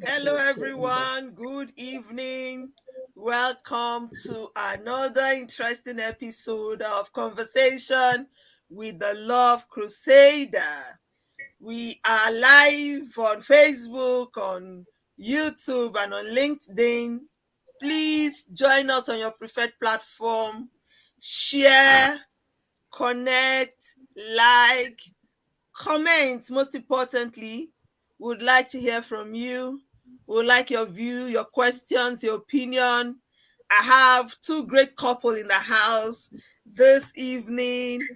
Hello, everyone. Good evening. Welcome to another interesting episode of Conversation with the Love Crusader. We are live on Facebook, on YouTube, and on LinkedIn. Please join us on your preferred platform. Share, connect, like, comment. Most importantly, we would like to hear from you. We would like your view, your questions, your opinion. I have two great couple in the house this evening,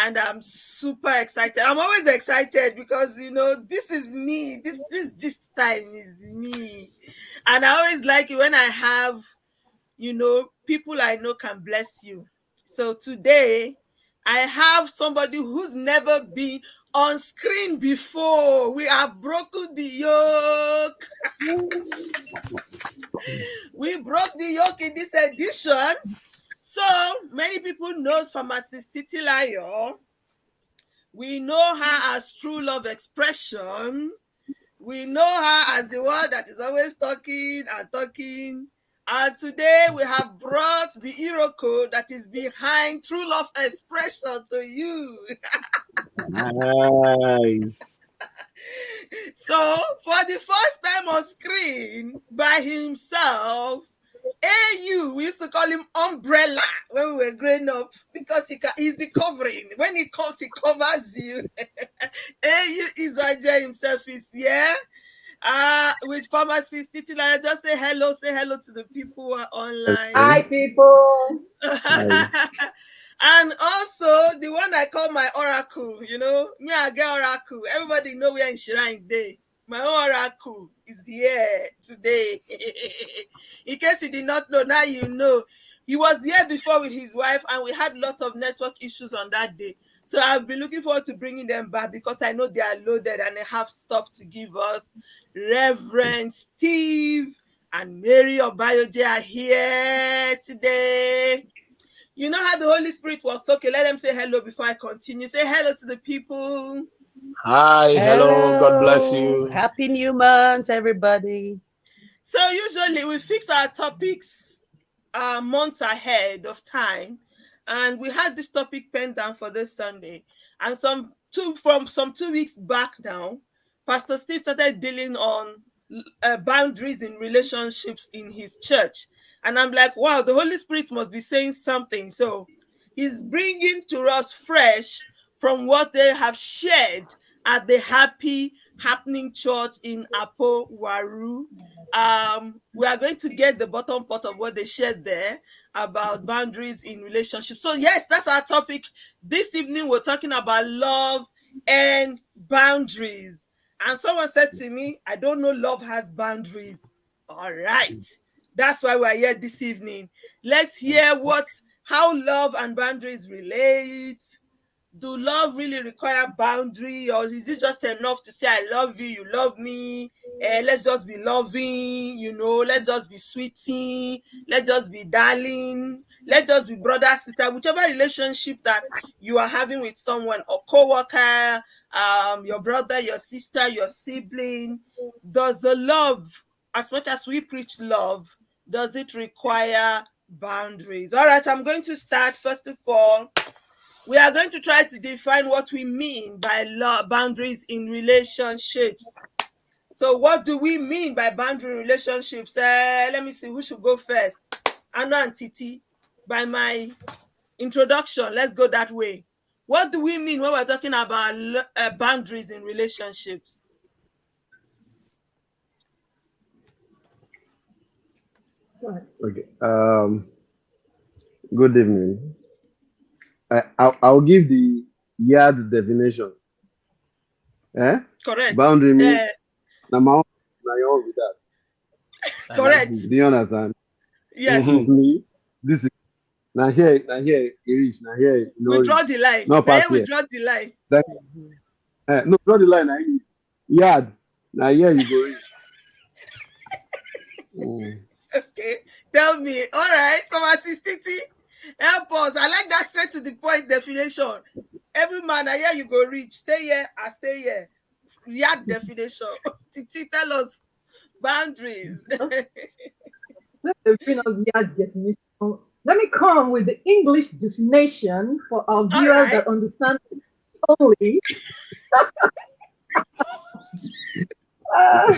and I'm super excited. I'm always excited because this is me. This just time is me, and I always like it when I have people I know can bless you. So today, I have somebody who's never been on screen before. We have broken the yoke. We broke the yoke in this edition. So many people knows Pharmacist Titilayo. We know her as True Love Expression. We know her as the one that is always talking and talking. And today we have brought the hero code that is behind True Love Expression to you. Nice. So, for the first time on screen by himself, AU, we used to call him Umbrella when we were growing up because he's the covering. When he comes, he covers you. AU Izaja himself is here. With Pharmacist Titila, just say hello to the people who are online. Hi, people. Hi. And also the one I call my oracle, me I get oracle. Everybody know we're in Shrine Day. My oracle is here today. In case you did not know, now you know. He was here before with his wife, and we had lots of network issues on that day. So I've been looking forward to bringing them back because I know they are loaded and they have stuff to give us. Reverend Steve and Mary Obayoje are here today. You know how the Holy Spirit works. Okay, let them say hello before I continue. Say hello to the people. Hi. Hello. God bless you. Happy New Month, everybody. So usually we fix our topics months ahead of time. And we had this topic penned down for this Sunday. And from 2 weeks back now, Pastor Steve started dealing on boundaries in relationships in his church. And I'm like, wow, the Holy Spirit must be saying something. So he's bringing to us fresh from what they have shared at the Happy Happening Church in Apo Waru. We are going to get the bottom part of what they shared there about boundaries in relationships. So yes, that's our topic. This evening we're talking about love and boundaries. And someone said to me, I don't know love has boundaries. All right. That's why we're here this evening. Let's hear how love and boundaries relate. Do love really require boundary, or is it just enough to say I love you, you love me? Let's just be loving, let's just be sweeting, let's just be darling, let's just be brother, sister, whichever relationship that you are having with someone, or co-worker, your brother, your sister, your sibling. Does the love, as much as we preach love, does it require boundaries? All right, I'm going to start. First of all, we are going to try to define what we mean by boundaries in relationships. So what do we mean by boundary relationships? Let me see, who should go first? Anna and Titi. By my introduction, let's go that way. What do we mean when we're talking about boundaries in relationships? Okay. Good evening. I'll give the yard definition. Correct. Boundary means na my own with that. Correct. Do you understand? Yes. This is me. This is now here it is. Now here we draw the line. No pass we here. draw the line. No, draw the line. Yard. Now here you go reach. Okay, tell me. All right, from assistity, help us. I like that straight to the point definition. Every man, I hear you go reach. Stay here, I stay here. Yard definition. Titi, tell us boundaries. Let me bring us the definition. Let me come with the English definition for our All viewers right. that understand only. Uh,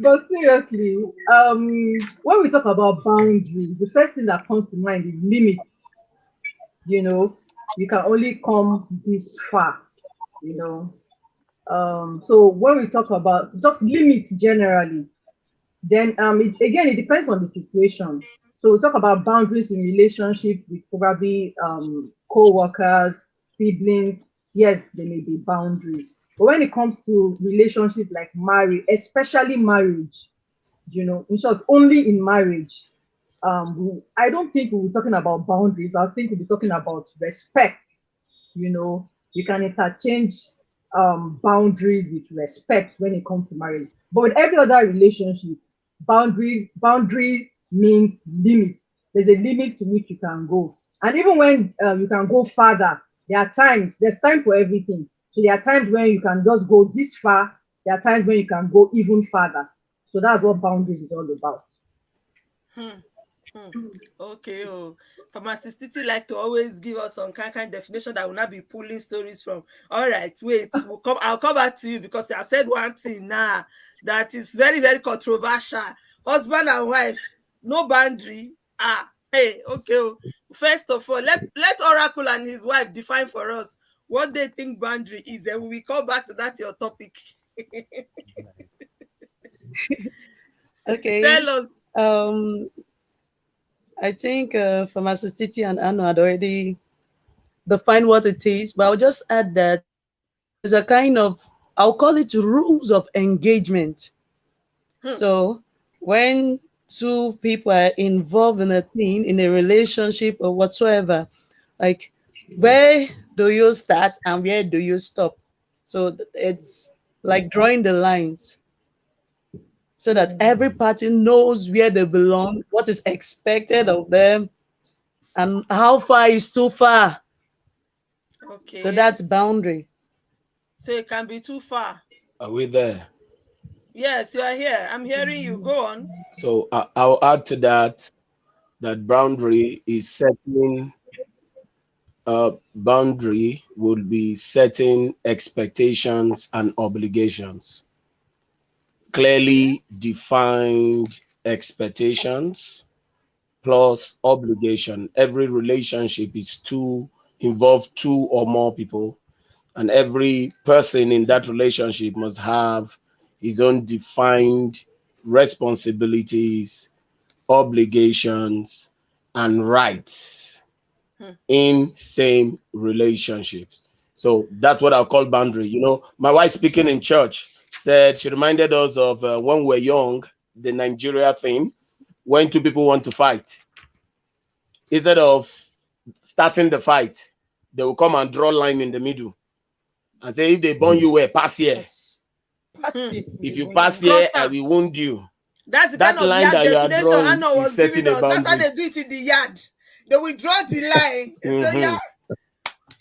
but seriously, when we talk about boundaries, the first thing that comes to mind is limits. You know, you can only come this far. You know, so when we talk about just limits generally, then again it depends on the situation. So we talk about boundaries in relationships with probably co-workers, siblings. Yes, there may be boundaries. But when it comes to relationships like marriage, especially marriage, in short, only in marriage, I don't think we'll be talking about boundaries. I think we'll be talking about respect. You can interchange boundaries with respect when it comes to marriage. But with every other relationship, boundary means limit. There's a limit to which you can go. And even when you can go further, there's time for everything. So there are times when you can just go this far. There are times when you can go even further. So that's what boundaries is all about. Hmm. Hmm. Okay. Oh, Pharmacist Titi like to always give us some kind definition that will not be pulling stories from. All right, wait. I'll come back to you because I said one thing now that is very, very controversial. Husband and wife, no boundary. Hey, okay. Oh. First of all, let Oracle and his wife define for us what they think boundary is. Then we come back to that your topic. Okay. Tell us. Um, I think Pharmacist Titi and Anno had already defined what it is, but I'll just add that there's a kind of, I'll call it rules of engagement. Hmm. So when two people are involved in a thing, in a relationship or whatsoever, like where do you start and where do you stop? So it's like drawing the lines so that every party knows where they belong, what is expected of them, and how far is too far. So Okay. that's boundary. So it can be too far. Are we there? Yes, you are here. I'm hearing you. Go on. So I'll add to that that boundary would be setting expectations and obligations. Okay. Clearly defined expectations plus obligation. Every relationship is involve two or more people, and every person in that relationship must have his own defined responsibilities, obligations, and rights Hmm. in same relationships. So that's what I'll call boundary. My wife speaking in church said she reminded us of when we're young, the Nigeria thing, when two people want to fight, instead of starting the fight, they will come and draw line in the middle and say, if they burn you, where pass here. Yes. Hmm. Passive. If you pass Cross here, I them. will wound you. That's the kind That of line yard that you are definition drawing Anna is was setting giving a us. That's how boundary. they do it in the yard. They will draw the line. So yeah, Mm-hmm.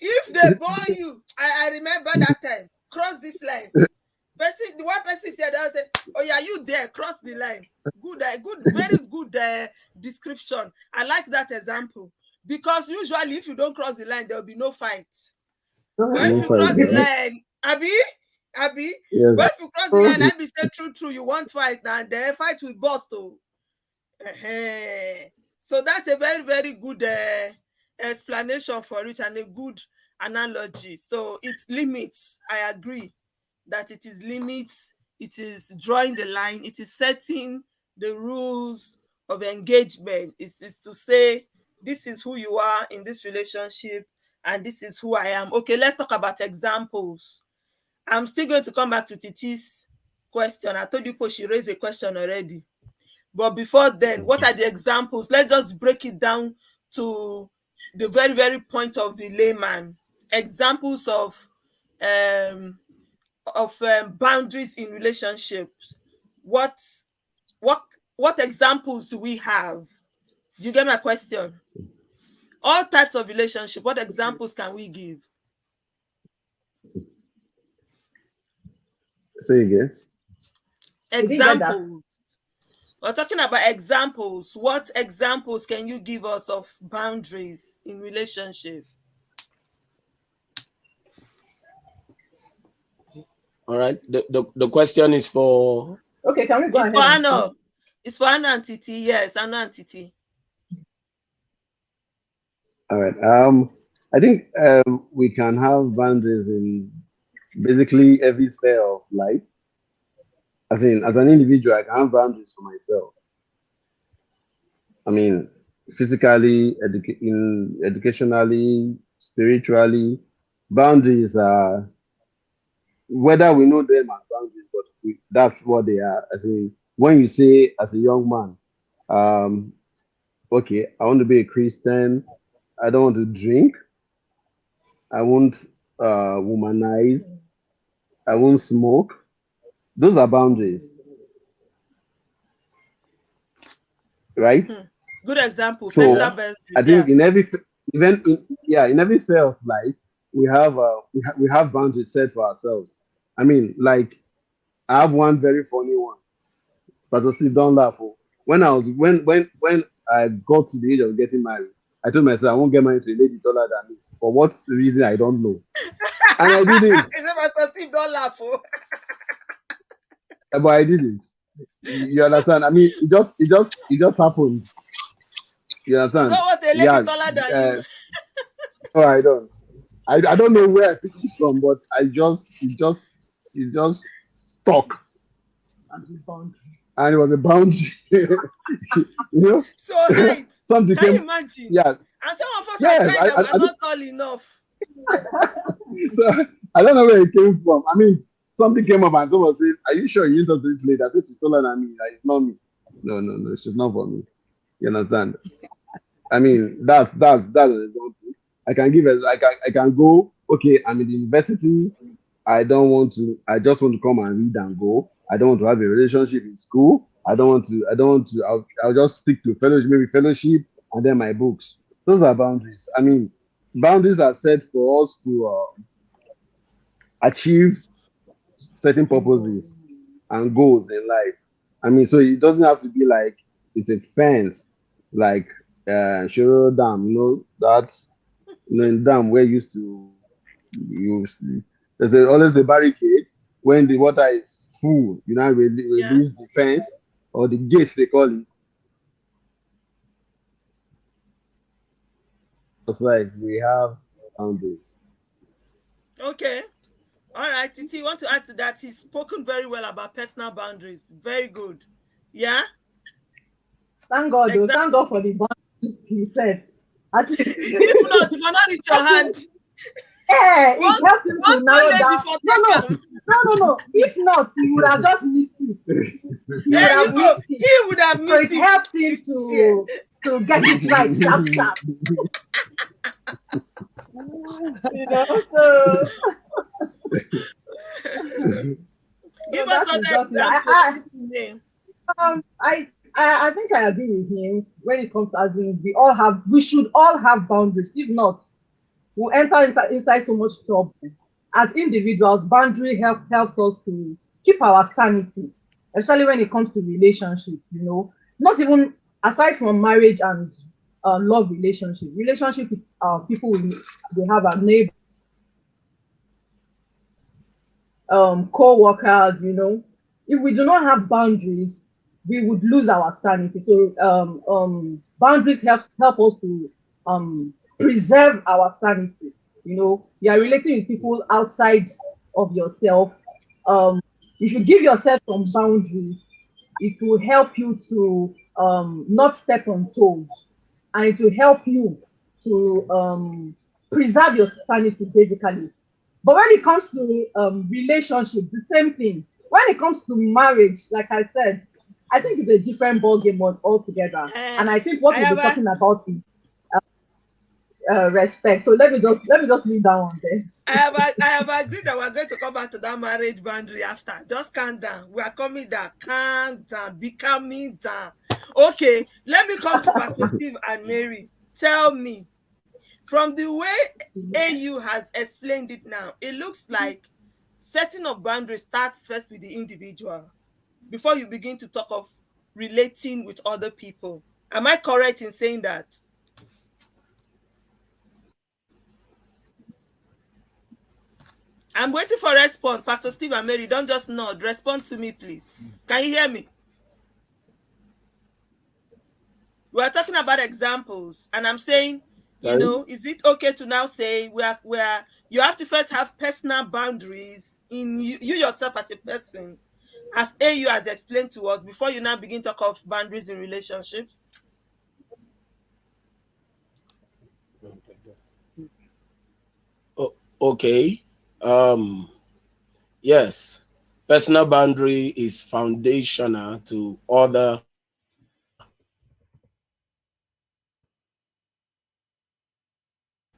if they burn you, I remember that time. Cross this line. The one person said, I said, "Oh yeah, you there? Cross the line." Good, good, very good description. I like that example because usually, if you don't cross the line, there will be no fight. But if No you fight. cross the line, Abby, Yes. but if you cross the line, I be say true, you want fight now, then fight will bust. Oh. So that's a very, very good explanation for it and a good analogy. So it's limits. I agree that it is limits, it is drawing the line, it is setting the rules of engagement. It's to say, this is who you are in this relationship, and this is who I am. Okay, let's talk about examples. I'm still going to come back to Titi's question. I told you, she raised a question already. But before then, what are the examples? Let's just break it down to the very, very point of the layman. Examples um, of boundaries in relationships. What what what examples do we have? Do you get my question? All types of relationship. What examples can we give? Say again. We didn't get that. Examples. We're talking about examples. What examples can you give us of boundaries in relationship? All right. The question is for. Okay, can we go It's for ahead and Anna. It's for Anna and Titi. Yes, Anna and Titi. All right. I think we can have boundaries in basically every sphere of life. As in, as an individual, I can have boundaries for myself. I mean, physically, educationally, spiritually, boundaries are whether we know them as boundaries, but that's what they are. As in, when you say as a young man, um, okay, I want to be a Christian. I don't want to drink. I won't womanize. I won't smoke. Those are boundaries, right? Good example. So Personal boundaries. I Yeah. think in every even in every sphere of life, we have boundaries set for ourselves. I mean, like I have one very funny one. Pastor Steve, don't laugh. Oh. When I was when I got to the age of getting married, I told myself I won't get married to a lady taller than me. For what reason I don't know. And I didn't. Is it Pastor Steve? Don't laugh. Oh. But I didn't. You understand? I mean, it just happened. You You don't understand? want a lady Yeah. taller than you. No, I don't. I don't know where I took it from, but it just stuck, and it was a boundary. you know, So height. something Can you came. imagine? Yeah. And some of us are Yes. crying that we're not tall enough. So, I don't know where it came from. I mean, something came up and someone said, "Are you sure you didn't talk to this lady?" I said, "She's taller than me. Like, it's not me." No, no, no. She's not for me. You understand? I mean, that's an example. I can give as I can go. Okay, I'm in the university. I don't want to. I just want to come and read and go. I don't want to have a relationship in school. I don't want to. I don't want to. I'll just stick to fellowship, maybe fellowship, and then my books. Those are boundaries. I mean, boundaries are set for us to achieve certain purposes and goals in life. I mean, so it doesn't have to be like it's a fence, like Shiro Dam. That's in dam where used to use there's always a barricade when the water is full. You now Yeah. release the fence or the gate they call it. It's like we have boundaries. Okay. All right. Titi, you want to add to that? He's spoken very well about personal boundaries. Very good. Yeah. Thank God, though. Exactly. Thank God for the boundaries he said. At least, If you're not reach your hand, yeah, it one helped him to narrow lady down. for No, no, take him. no. If not, he would have just missed it. He would There you have go. missed it. He would have So missed it it. helped him to get it right, sharp, sharp. So Give us that is other just it. examples. Um, I, I think I agree with him when it comes to as in we should all have boundaries. If not, we'll enter inside so much trouble. As individuals, boundary helps us to keep our sanity, especially when it comes to relationships. Not even aside from marriage and love relationship with people we have our neighbors, co-workers. If we do not have boundaries, we would lose our sanity. So boundaries help us to preserve our sanity. You are relating with people outside of yourself. If you give yourself some boundaries, it will help you to not step on toes, and it will help you to preserve your sanity basically. But when it comes to relationship, the same thing. When it comes to marriage, like I said, I think it's a different ballgame altogether. Eh, And I think what I we'll have be a, talking about is respect. So let me just leave that one there. I have agreed that we're going to come back to that marriage boundary after. Just calm down. We are coming down. Calm down. Be calming down. Okay, let me come to Pastor Steve and Mary. Tell me, from the way AU has explained it now, it looks like setting of boundaries starts first with the individual before you begin to talk of relating with other people. Am I correct in saying that? I'm waiting for a response. Pastor Steve and Mary, don't just nod. Respond to me, please. Can you hear me? We are talking about examples, and I'm saying, Sorry. is it okay to now say we are you have to first have personal boundaries in you yourself as a person, as AU has explained to us, before you now begin to talk of boundaries in relationships? Oh, okay. Um, yes. Personal boundary is foundational to other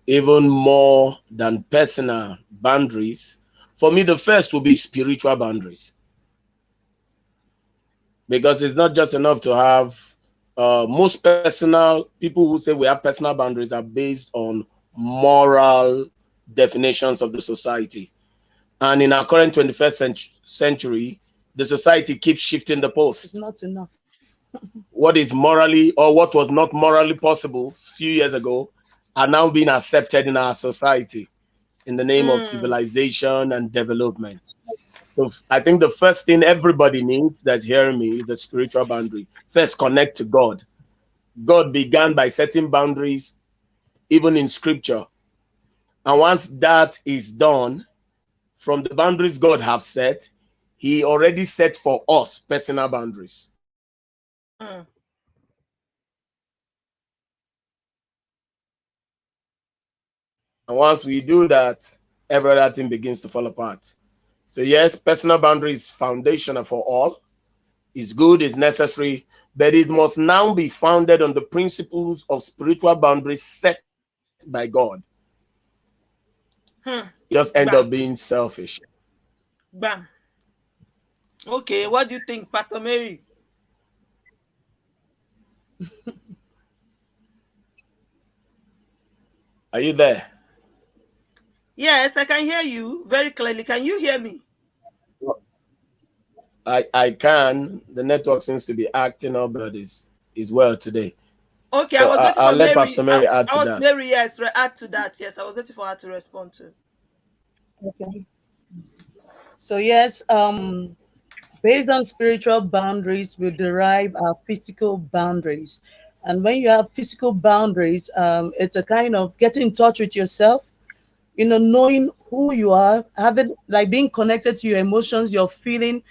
even more than personal boundaries. For me, the first will be spiritual boundaries, because it's not just enough to have most personal people who say we have personal boundaries are based on moral definitions of the society. And in our current 21st century, the society keeps shifting the It's post. not enough. What is morally or what was not morally possible a few years ago are now being accepted in our society in the name of Mm, civilization and development. So I think the first thing everybody needs that's hearing me is the spiritual boundary. First, connect to God. God began by setting boundaries even in scripture. And once that is done, from the boundaries God have set, he already set for us personal boundaries. mm. And once we do that, every other thing begins to fall apart. So yes, personal boundary is foundational for all. It's good, it's necessary, but it must now be founded on the principles of spiritual boundaries set by God. Hmm. Just end up Bam, being selfish. bam. Okay, what do you think, Pastor Mary? Are you there? Yes, I can hear you very clearly. Can you hear me? I can. The network seems to be acting up, but is well today. Okay, I So was waiting I'll for let Mary. Pastor I, Mary add I to was that. Mary. Yes, add to that. Yes, I was waiting for her to respond to. Okay. So yes, based on spiritual boundaries, we derive our physical boundaries. And when you have physical boundaries, it's a kind of getting in touch with yourself, knowing who you are, having like being connected to your emotions, your feeling.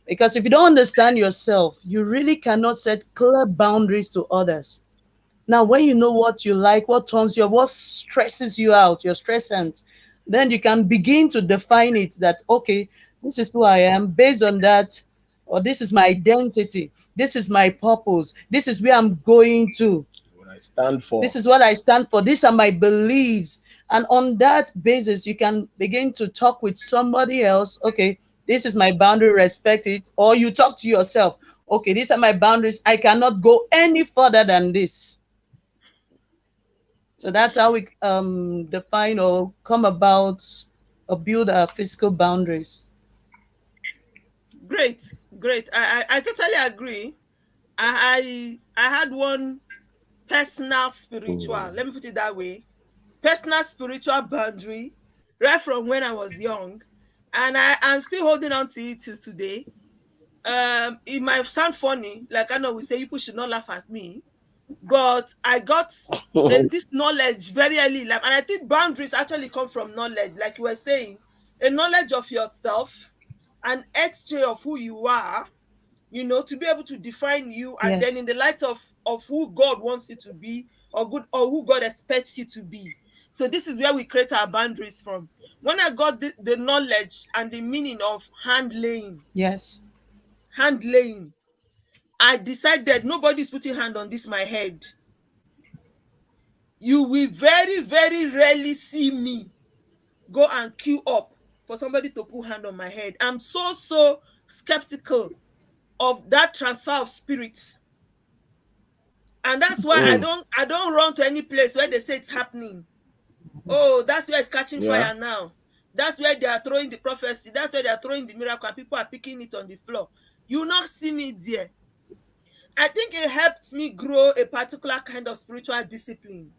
Because if you don't understand yourself, you really cannot set clear boundaries to others. Now, when you know what you like, what turns you, what stresses you out, your stress ends, then you can begin to define it that, okay, this is who I am based on that, or this is my identity, this is my purpose, this is where I'm going to, What I stand this for. is what I stand for, these are my beliefs. And on that basis, you can begin to talk with somebody else. Okay, this is my boundary, respect it. Or you talk to yourself, okay, these are my boundaries. I cannot go any further than this. So that's how we define or come about or build our physical boundaries. Great, great. I totally agree. I had one personal spiritual. Mm. Let me put it that way. Personal spiritual boundary, right from when I was young, and I'm still holding on to it till today. It might sound funny, like I know we say people should not laugh at me, but I got this knowledge very early, like, and I think boundaries actually come from knowledge, like you were saying, a knowledge of yourself, an x-ray of who you are, to be able to define you, and then Yes, in the light of who God wants you to be, or good, or who God expects you to be. So this is where we create our boundaries from. When I got the knowledge and the meaning of yes, hand laying, I decided nobody's putting hand on this my head. You will very, very rarely see me go and queue up for somebody to put hand on my head. I'm so skeptical of that transfer of spirits. And that's why I Mm, don't I don't run to any place where they say it's happening. Oh, that's where it's catching yeah. fire now. That's where they are throwing the prophecy. That's where they are throwing the miracle, and people are picking it on the floor. You will not see me there. I think it helps me grow a particular kind of spiritual discipline.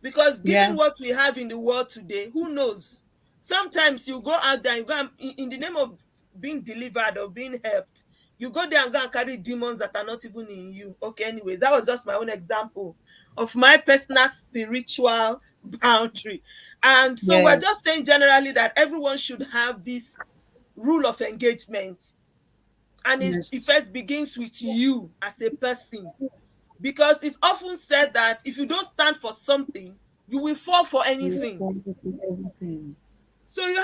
Because given Yeah. what we have in the world today, who knows? Sometimes you go out there, you go in the name of being delivered or being helped, you go there and go and carry demons that are not even in you. Okay, anyways, that was just my own example of my personal spiritual boundary. And so we're Yes. just saying generally that everyone should have this rule of engagement. And it Yes. first begins with you as a person, because it's often said that if you don't stand for something, you will fall for You anything. want to do everything. So you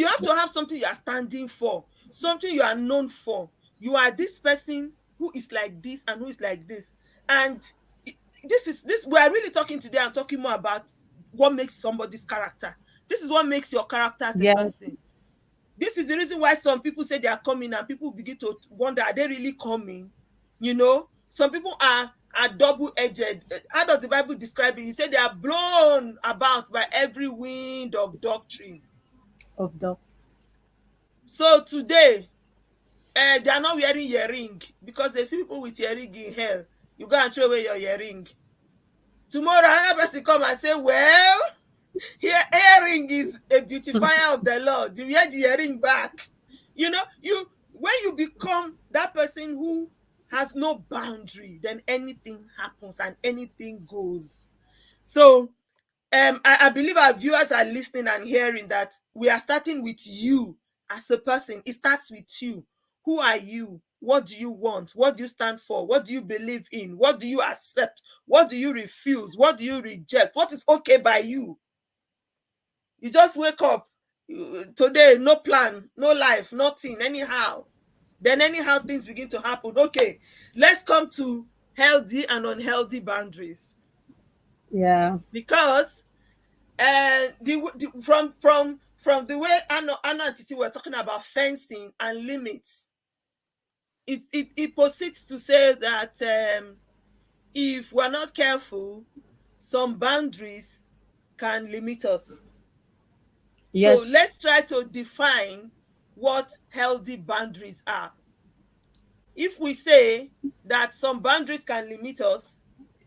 have to have something you are standing for, something you are known for. You are this person who is like this and who is like this. And this we are really talking today. I'm talking more about what makes somebody's character. This is what makes your character as a Yeah. person. This is the reason why some people say they are coming, and people begin to wonder, are they really coming? Some people are double-edged. How does the Bible describe it? He said they are blown about by every wind of doctrine. Of the So today, they are not wearing earring because they see people with earring in hell. You go and throw away your earring. Tomorrow, another person come and say, well, earring is a beautifier of the Lord. You wear the earring back. When you become that person who has no boundary, then anything happens and anything goes. So I believe our viewers are listening and hearing that we are starting with you as a person. It starts with you. Who are you? What do you want? What do you stand for? What do you believe in? What do you accept? What do you refuse? What do you reject? What is okay by you? You just wake up today, no plan, no life, nothing, anyhow. Then anyhow things begin to happen. Okay, let's come to healthy and unhealthy boundaries. yeah. Because from the way Anna and Titi were talking about fencing and limits, it proceeds to say that if we're not careful, some boundaries can limit us. So Yes. let's try to define what healthy boundaries are. If we say that some boundaries can limit us,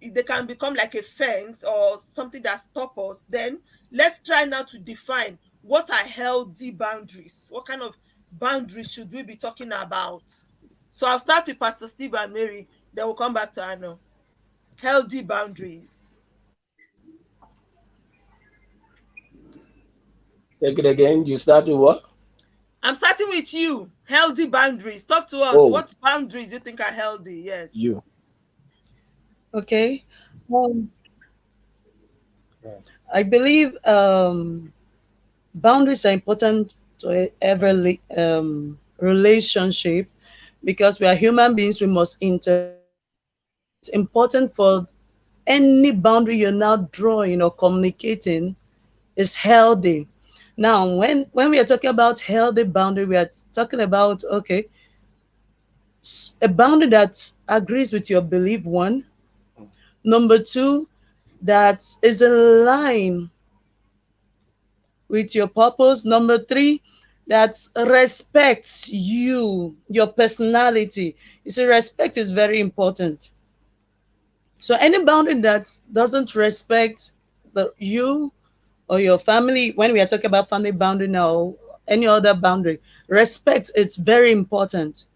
they can become like a fence or something that stops us, then let's try now to define what are healthy boundaries. What kind of boundaries should we be talking about? So I'll start with Pastor Steve and Mary, then we'll come back to Anna. Healthy boundaries. Take it again. You start with what? I'm starting with you. Healthy boundaries. Talk to us. Oh, What boundaries do you think are healthy? Yes. you. Okay. Um, I believe boundaries are important to every relationship because we are human beings. We must interact. So it's important for any boundary you're now drawing or communicating is healthy. Now, when we are talking about healthy boundary, we are talking about okay, a boundary that agrees with your belief. One, number two, that is in line with your purpose. Number three, that respects you, your personality. You see, respect is very important. So any boundary that doesn't respect you or your family, when we are talking about family boundary now, any other boundary, respect, it's very important.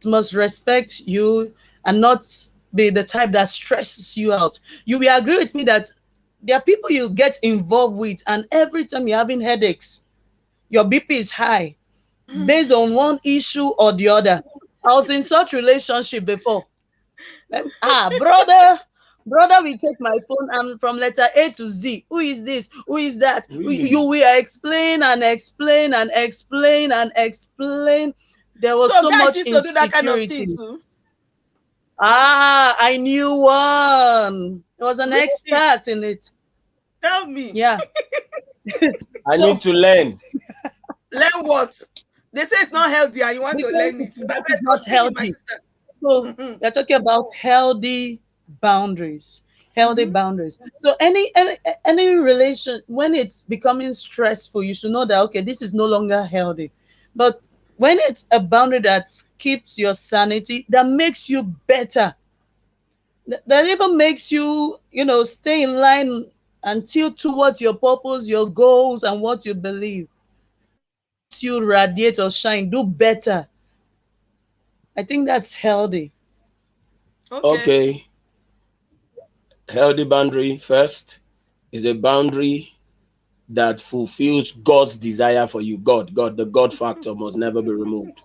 It must respect you and not be the type that stresses you out. You will agree with me that there are people you get involved with, and every time you're having headaches, your BP is high based on one issue or the other. I was in such relationship before. Brother will take my phone and from letter A to Z. Who is this? Who is that? You Really? will explain and explain and explain and explain. There was So so guys much used to do that kind of thing insecurity. too. I knew one. He was an Really? expert in it. Tell me. Yeah. I need So to learn. Learn what? They say it's not healthy and you want to because learn it. I it's best not continue, my healthy. sister. So Mhm. we're talking about healthy boundaries. healthy Mm-hmm. boundaries. So any relation, when it's becoming stressful, you should know that okay, this is no longer healthy. But when it's a boundary that keeps your sanity, that makes you better, that even makes you, stay in line and tilt towards your purpose, your goals, and what you believe, that makes you radiate or shine, do better. I think that's healthy. Okay. Okay, healthy boundary first is a boundary that fulfills God's desire for you. The God factor must never be removed.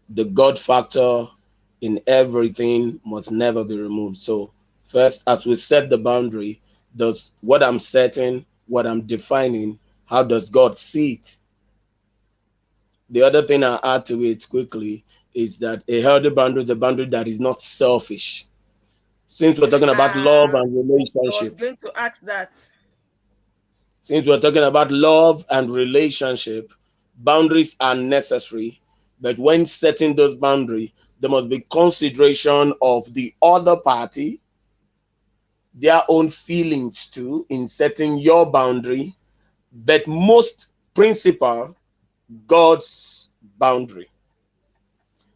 The God factor in everything must never be removed. So, first, as we set the boundary, does what I'm setting, what I'm defining, how does God see it? The other thing I add to it quickly is that a healthy boundary is a boundary that is not selfish. Since we're talking about love I and was relationship, going to ask that. since we're talking about love and relationship, boundaries are necessary. But when setting those boundaries, there must be consideration of the other party, their own feelings too, in setting your boundary. But most principal, God's boundary.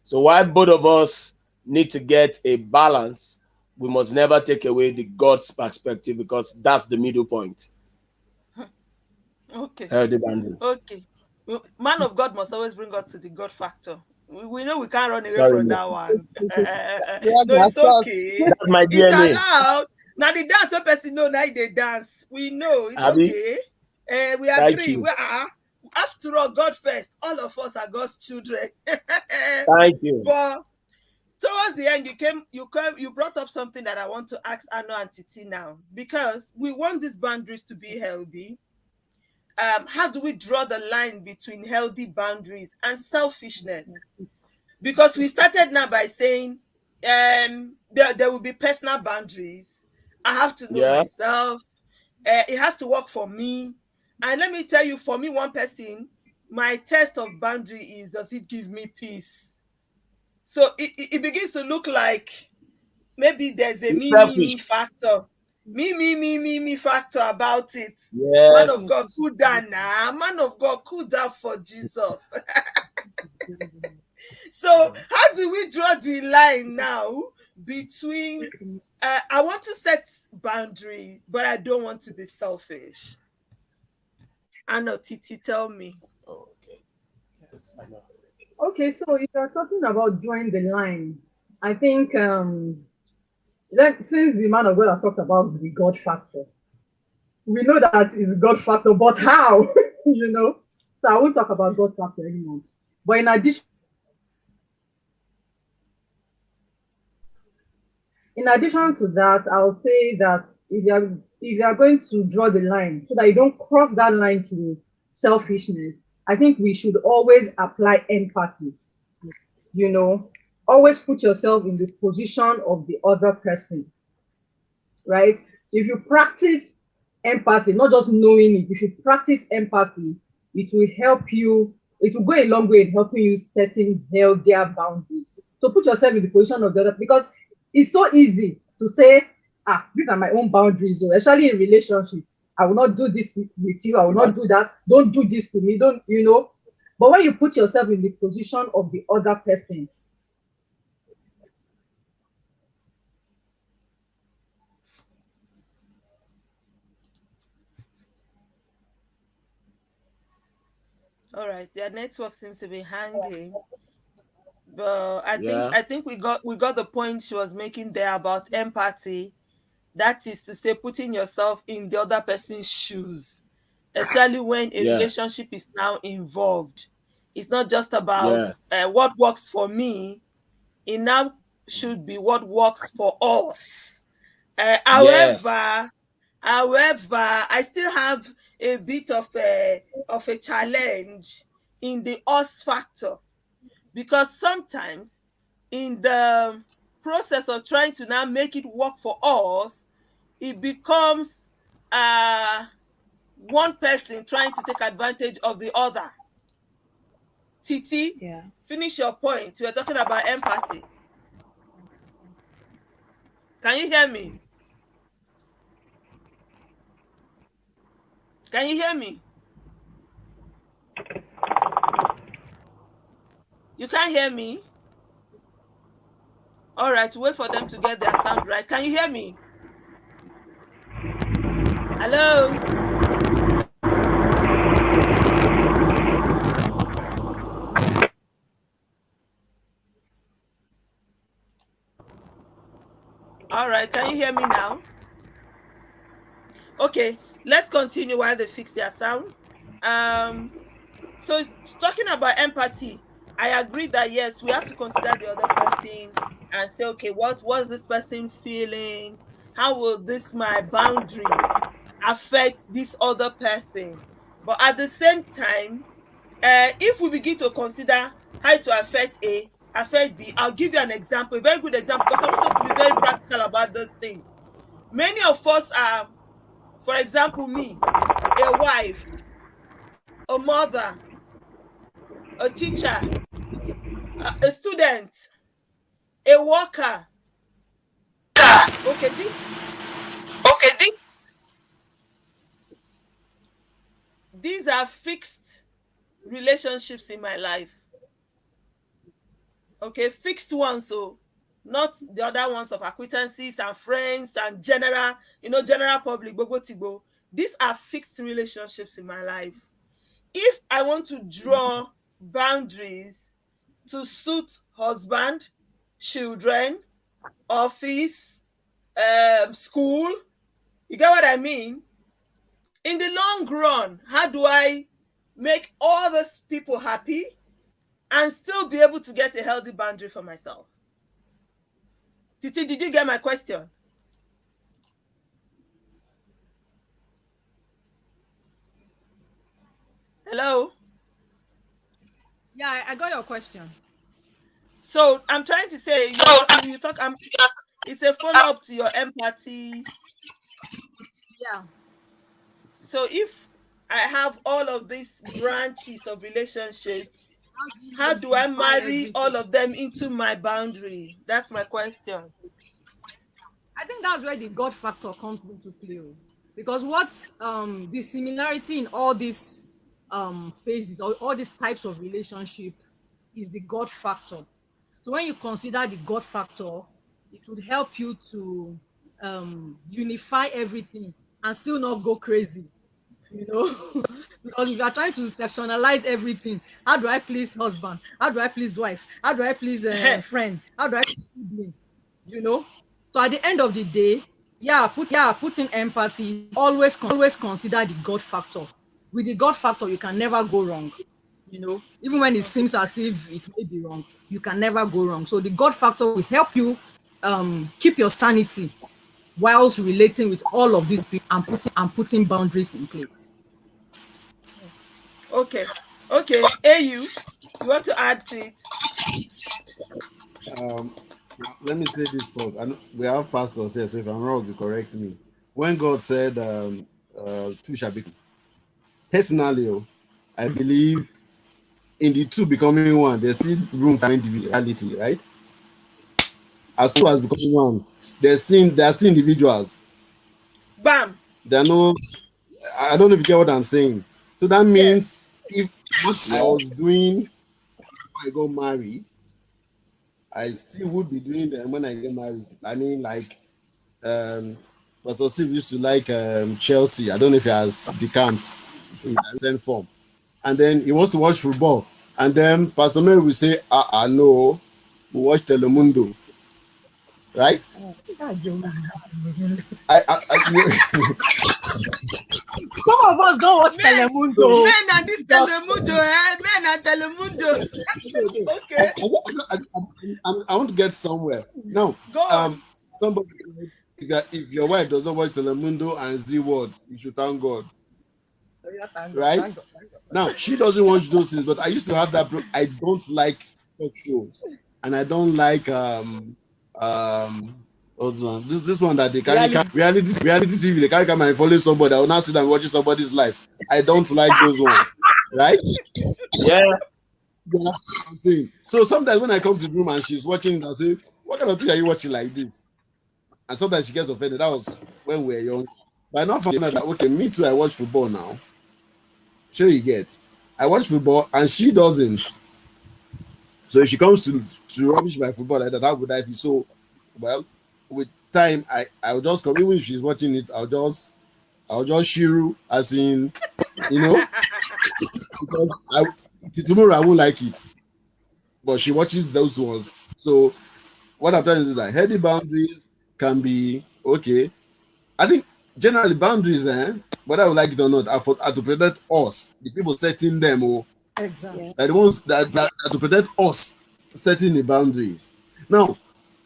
So while both of us need to get a balance, we must never take away the God's perspective because that's the middle point. Okay. The boundary. Okay. Man of God must always bring us to the God factor. We know we can't run away Sorry, from no. that one. Yes, No, of it's course. okay. That's my It's DNA. allowed. Now the dance one person know now they dance. We know it's Abby, okay. We thank agree. you. We are after all God first. All of us are God's children. Thank you. But towards the end, you brought up something that I want to ask Anno and Titi now because we want these boundaries to be healthy. How do we draw the line between healthy boundaries and selfishness? Because we started now by saying there will be personal boundaries. I have to know Yeah. myself. It has to work for me. And let me tell you, for me, one person, my test of boundary is, does it give me peace? So it begins to look like maybe there's a It's me selfish. factor. Me factor about it. Man of Yes. God, cool down now. Man of God, cool down for Jesus. So, how do we draw the line now between I want to set boundary, but I don't want to be selfish? I know, Titi, tell me. Okay. Yes, I know. Okay, so if you're talking about drawing the line, I think since the man of God has talked about the God factor, we know that it's God factor, but how? you know? So I won't talk about God factor anymore. But in addition to that, I'll say that if you are going to draw the line so that you don't cross that line to selfishness, I think we should always apply empathy. You know, always put yourself in the position of the other person, right? If you practice empathy, not just knowing it, if you practice empathy, it will help you, it will go a long way in helping you setting healthier boundaries. So put yourself in the position of the other, because it's so easy to say, these are my own boundaries, so especially in relationship. I will not do this with you, I will not do that, don't do this to me, don't. But when you put yourself in the position of the other person, All right, their network seems to be hanging. But I think Yeah. I think we got the point she was making there about empathy. That is to say, putting yourself in the other person's shoes, especially when a Yes. relationship is now involved. It's not just about Yes. what works for me. It now should be what works for us. Uh, Yes. however, however, I still have a bit of a challenge in the us factor because sometimes in the process of trying to now make it work for us, it becomes uh one person trying to take advantage of the other. Titi, Yeah. finish your point. We are talking about empathy. Can you hear me? Can you hear me? You can't hear me? All right, wait for them to get their sound right. Can you hear me? Hello? All right, can you hear me now? Okay, let's continue while they fix their sound. So talking about empathy, I agree that yes, we have to consider the other person and say, okay, what's this person feeling? How will this my boundary affect this other person? But at the same time, if we begin to consider how it will affect A, affect B, I'll give you an example, a very good example, because I want us to be very practical about this thing. Many of us are, for example, me, a wife, a mother, a teacher, a student, a worker. Okay, these are fixed relationships in my life. Okay, fixed ones, so not the other ones of acquaintances and friends and general public. These are fixed relationships in my life. If I want to draw boundaries to suit husband, children, office, school, you get what I mean? In the long run, how do I make all those people happy and still be able to get a healthy boundary for myself? Titi, did you get my question? Hello? Yeah, I got your question. So I'm trying to say you talk it's a follow-up to your empathy. Yeah. So if I have all of these branches of relationship, How do you how like do I unify marry everything? all of them into my boundary? That's my question. I think that's where the God factor comes into play. Oh. Because what's the similarity in all these phases or all these types of relationship is the God factor. So when you consider the God factor, it would help you to unify everything and still not go crazy. You know, because if you are trying to sectionalize everything, how do I please husband, how do I please wife, how do I please friend, how do I please sibling, you know? So at the end of the day, put in empathy, always consider the God factor. With the God factor you can never go wrong, you know, even when it Okay. seems as if it may be wrong, you can never go wrong. So the God factor will help you keep your sanity whilst relating with all of these people and putting boundaries in place. Okay. Okay. AU, you want to add to it? Um, Let me say this first. I know we have pastors here, so if I'm wrong, you correct me. When God said, two shall become, personally, I believe in the two becoming one, there's still room for individuality, right? As two as becoming one, there are still individuals. Bam. There are no, I don't know if you get what I'm saying. So that means Yes. if what I was doing before I got married, I still would be doing them when I get married. I mean, like, um, Pastor Steve used to like Chelsea. I don't know if he has decamped in that form. And then he wants to watch football. And then Pastor Mary will say, no, we watch Telemundo, right? God, you always use it. I Some of us don't watch Men, Telemundo men and this because Telemundo, eh? Men and Telemundo. Okay. I want to get somewhere. Now, Go on. somebody that if your wife does not watch Telemundo and Z Word, you should thank God, yeah, thank God, right? thank God, thank God. Now, she doesn't watch those things, but I used to have that. I don't like talk shows, and I don't like what's one? This one that they carry Reality. reality TV. They carry camera and follow somebody. I will not sit and watching somebody's life. I don't like those ones, right? Yeah. You know what I'm saying. So sometimes when I come to the room and she's watching, I say, "What kind of thing are you watching like this?" And sometimes she gets offended. That was when we were young. But I now found out that okay, me too, I watch football now. Sure you get. I watch football and she doesn't. So if she comes to rubbish my football like that, how would I feel? So well, with time I'll just come, even if she's watching it, I'll just shiru as in, you know, because tomorrow I won't like it. But she watches those ones. So what I'm telling you is that healthy boundaries can be okay. I think generally boundaries, whether I would like it or not, are to protect us, the people setting them, or Exactly. Yeah. are the ones that are to protect us setting the boundaries. Now,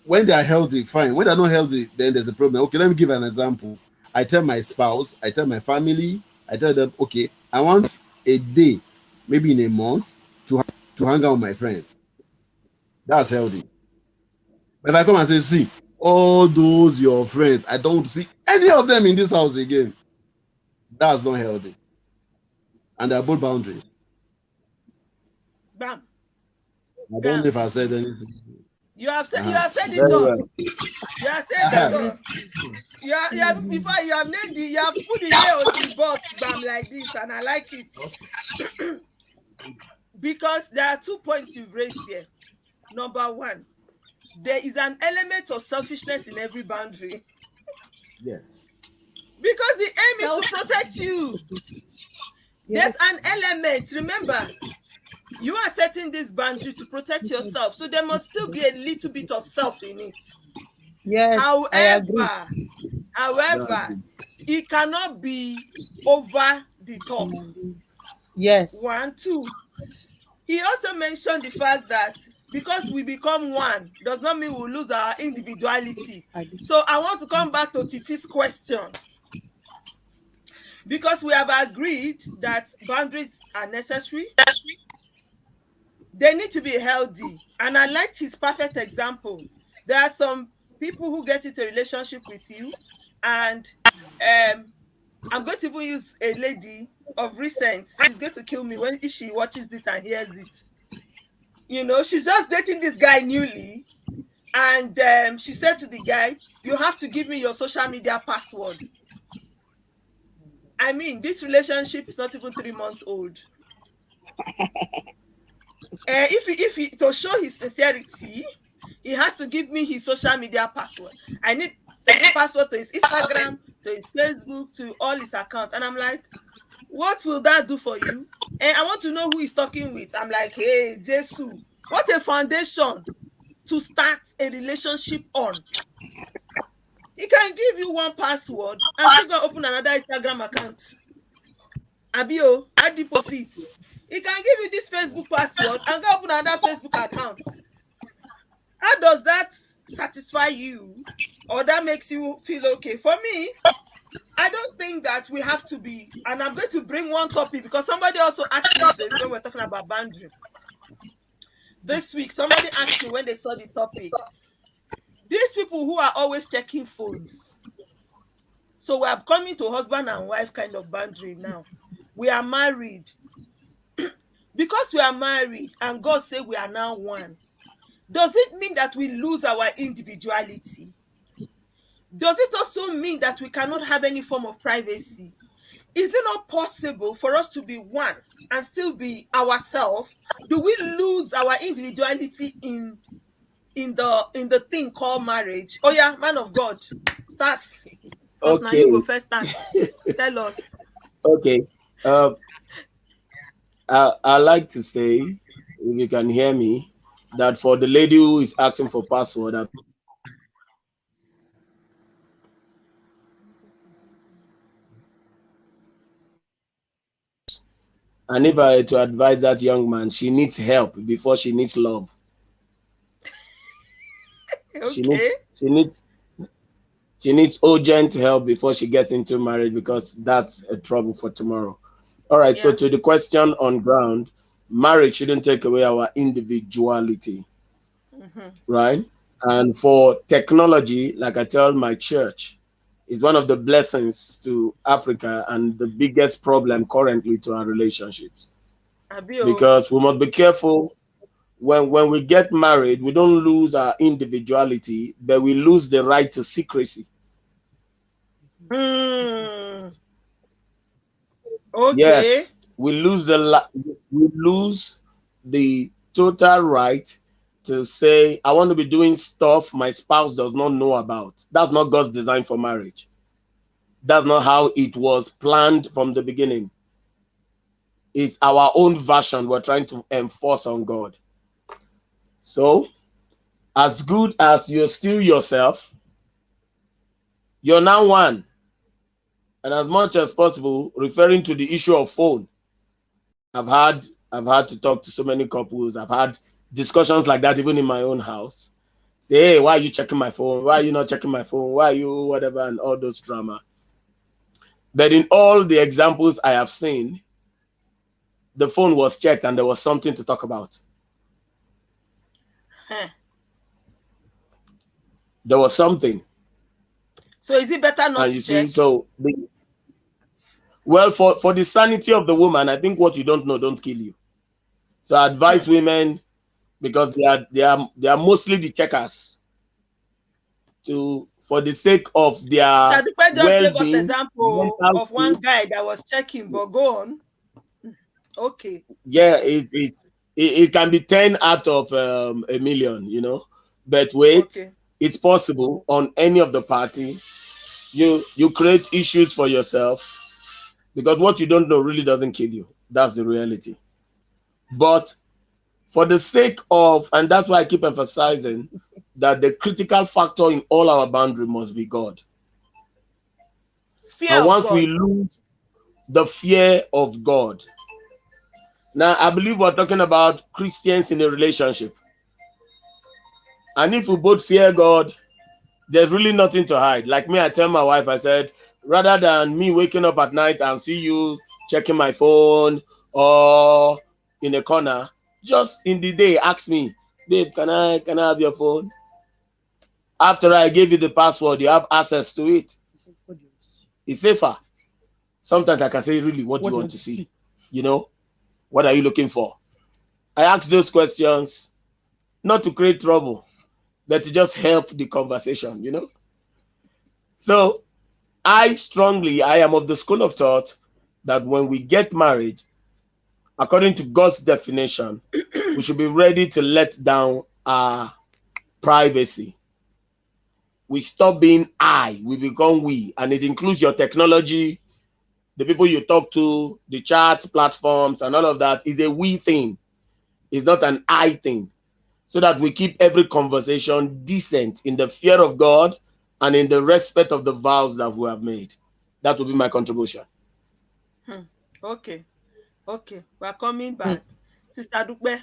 when they are healthy, fine. When they're not healthy, then there's a problem. Okay, let me give an example. I tell my spouse, I tell my family, I tell them, okay, I want a day, maybe in a month, to hang out with my friends. That's healthy. But if I come and say, see, all those your friends, I don't want to see any of them in this house again. That's not healthy. And they're both boundaries. Bam, I don't know bam. if I've said anything. You Uh-huh. have said it Very all. well. You have I said it have. all. You have before you have named you have put the nail on the box, bam, like this, and I like it because there are 2 points you've raised here. Number one, there is an element of selfishness in every boundary Yes. because the aim is to Self. protect you. There's Yes. an element. Remember, you are setting this boundary to protect yourself, so there must still be a little bit of self in it. Yes, I agree. However, That's however, it. it cannot be over the top. Yes. One, two. He also mentioned the fact that because we become one does not mean we lose our individuality. I do. So I want to come back to Titi's question because we have agreed that boundaries are necessary. They need to be healthy. And I liked his perfect example. There are some people who get into a relationship with you, and I'm going to even use a lady of recent. She's going to kill me when if she watches this and hears it. You know, she's just dating this guy newly, and she said to the guy, "You have to give me your social media password." I mean, this relationship is not even 3 months old. If he to show his sincerity, he has to give me his social media password. I need password to his Instagram, to his Facebook, to all his accounts. And I'm like, what will that do for you? And I want to know who he's talking with. I'm like, hey, Jesus, what a foundation to start a relationship on. He can give you one password and still go open another Instagram account. Abio, I deposit. He can give you this Facebook password and go open another Facebook account. How does that satisfy you? Or that makes you feel okay? For me, I don't think that we have to be, and I'm going to bring one topic because somebody also asked me this when we're talking about boundary. This week, somebody asked me when they saw the topic. These people who are always checking phones. So we are coming to husband and wife kind of boundary now. We are married. Because we are married and God said we are now one, does it mean that we lose our individuality? Does it also mean that we cannot have any form of privacy? Is it not possible for us to be one and still be ourselves? Do we lose our individuality in the thing called marriage? Oh yeah, man of God, start. Because now Okay. you go first start. Tell us. Okay. Uh, I like to say, if you can hear me, that for the lady who is asking for password, and if I were to advise that young man, she needs help before she needs love. She Okay. needs she needs she needs urgent help before she gets into marriage because that's a trouble for tomorrow. All right. So Yeah. to the question on ground, marriage shouldn't take away our individuality, Mm-hmm. right? And for technology, like I tell my church, is one of the blessings to Africa and the biggest problem currently to our relationships Abio. because we must be careful when we get married, we don't lose our individuality, but we lose the right to secrecy. Mm, okay. Yes, we lose the total right to say I want to be doing stuff my spouse does not know about. That's not God's design for marriage. That's not how it was planned from the beginning. It's our own version we're trying to enforce on God. So, as good as you're still yourself, you're now one. And as much as possible, referring to the issue of phone, I've had I've had to talk to so many couples. I've had discussions like that even in my own house. Say, hey, why are you checking my phone? Why are you not checking my phone? Why are you whatever and all those drama. But in all the examples I have seen, the phone was checked and there was something to talk about. Huh. There was something. So is it better not And to you see, check? so well, for the sanity of the woman, I think what you don't know don't kill you. So I Hmm. advise women, because they are mostly the checkers, to for the sake of their Tadupe just gave us well-being, example mental of one state. guy that was checking, but go on. Okay. Yeah, it can be 10 out of a million, but wait, Okay. it's possible on any of the party. You create issues for yourself, because what you don't know really doesn't kill you. That's the reality. But for the sake of, and that's why I keep emphasizing that the critical factor in all our boundary must be God. Fear And of once we God. lose the fear of God, now I believe we're talking about Christians in a relationship. And if we both fear God, there's really nothing to hide. Like me, I tell my wife, I said, rather than me waking up at night and see you checking my phone or in a corner, just in the day, ask me, babe, can I have your phone? After I gave you the password, you have access to it. It's safer. Sometimes I can say, really, what do you want to see? What are you looking for? I ask those questions not to create trouble, but to just help the conversation. So I am of the school of thought that when we get married, according to God's definition, we should be ready to let down our privacy. We stop being I, we become we, and it includes your technology, the people you talk to, the chat platforms, and all of that is a we thing. It's not an I thing. So that we keep every conversation decent in the fear of God and in the respect of the vows that we have made. That will be my contribution. Hmm. Okay. Okay. We're coming Hmm. back. Sister Dupe,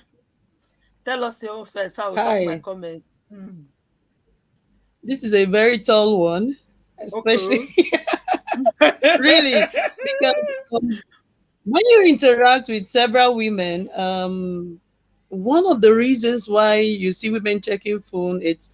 tell us your own first. I will talk my Hi. comment. Hmm. This is a very tall one, especially Okay. really because when you interact with several women, one of the reasons why you see women checking phone, it's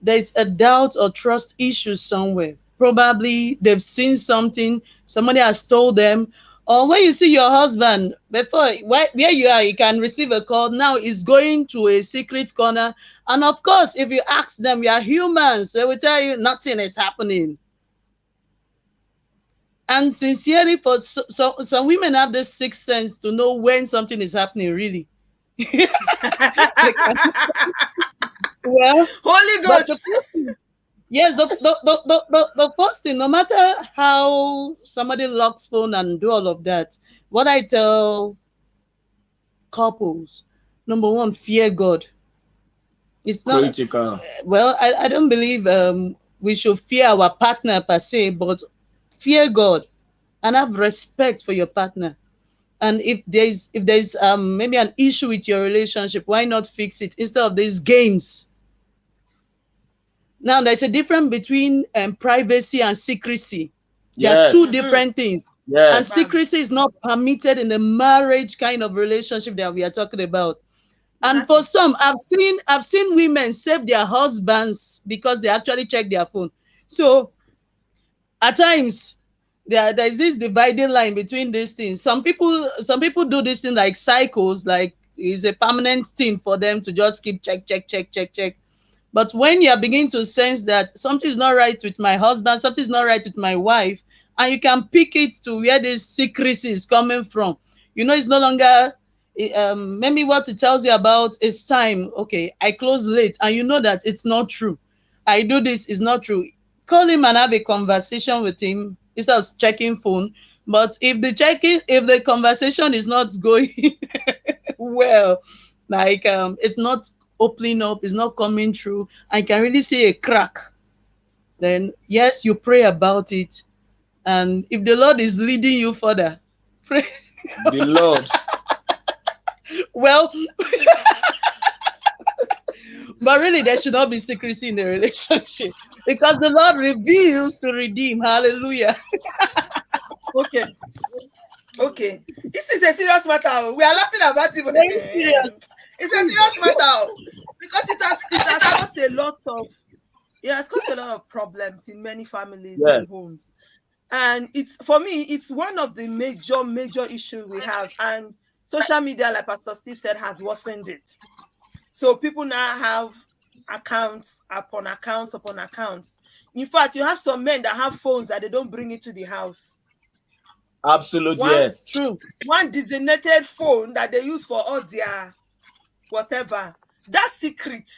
there's a doubt or trust issue somewhere. Probably they've seen something, somebody has told them, or when you see your husband before where you are, you can receive a call. Now he's going to a secret corner, and of course, if you ask them, we are humans, they will tell you nothing is happening. And sincerely, for some women have this sixth sense to know when something is happening. Really, they can, well, Holy but the Ghost. first thing, yes, the first thing, no matter how somebody locks phone and do all of that, what I tell couples, number one, fear God. It's not, Critical. well, I don't believe we should fear our partner per se, but fear God and have respect for your partner. And if there's maybe an issue with your relationship, why not fix it instead of these games? Now there's a difference between privacy and secrecy. They are two Yes. Mm-hmm. different things. And Yes. Bam. secrecy is not permitted in the marriage kind of relationship that we are talking about. And for Exactly. some, I've seen women save their husbands because they actually check their phone. So at times there's this dividing line between these things. Some people do this thing like cycles, like is a permanent thing for them to just keep check, check, check, check, check. But when you are beginning to sense that something is not right with my husband, something is not right with my wife, and you can pick it to where this secrecy is coming from, you know, it's no longer maybe what it tells you about is time. Okay, I close late, and you know that it's not true. I do this is not true. Call him and have a conversation with him instead of checking phone. But if the conversation is not going well, like it's not opening up, it's not coming through, I can really see a crack, then yes, you pray about it. And if the Lord is leading you further, pray. The Lord. Well, but really, there should not be secrecy in the relationship because the Lord reveals to redeem. Hallelujah. Okay. Okay. This is a serious matter. Oh. We are laughing about it. Very serious. It's a serious matter. Oh. Because it has caused a lot of problems in many families Yes. and homes. And it's, for me, it's one of the major issues we have. And social media, like Pastor Steve said, has worsened it. So people now have accounts upon accounts upon accounts. In fact, you have some men that have phones that they don't bring into the house. Absolutely, yes. True. One designated phone that they use for all their whatever. That secret.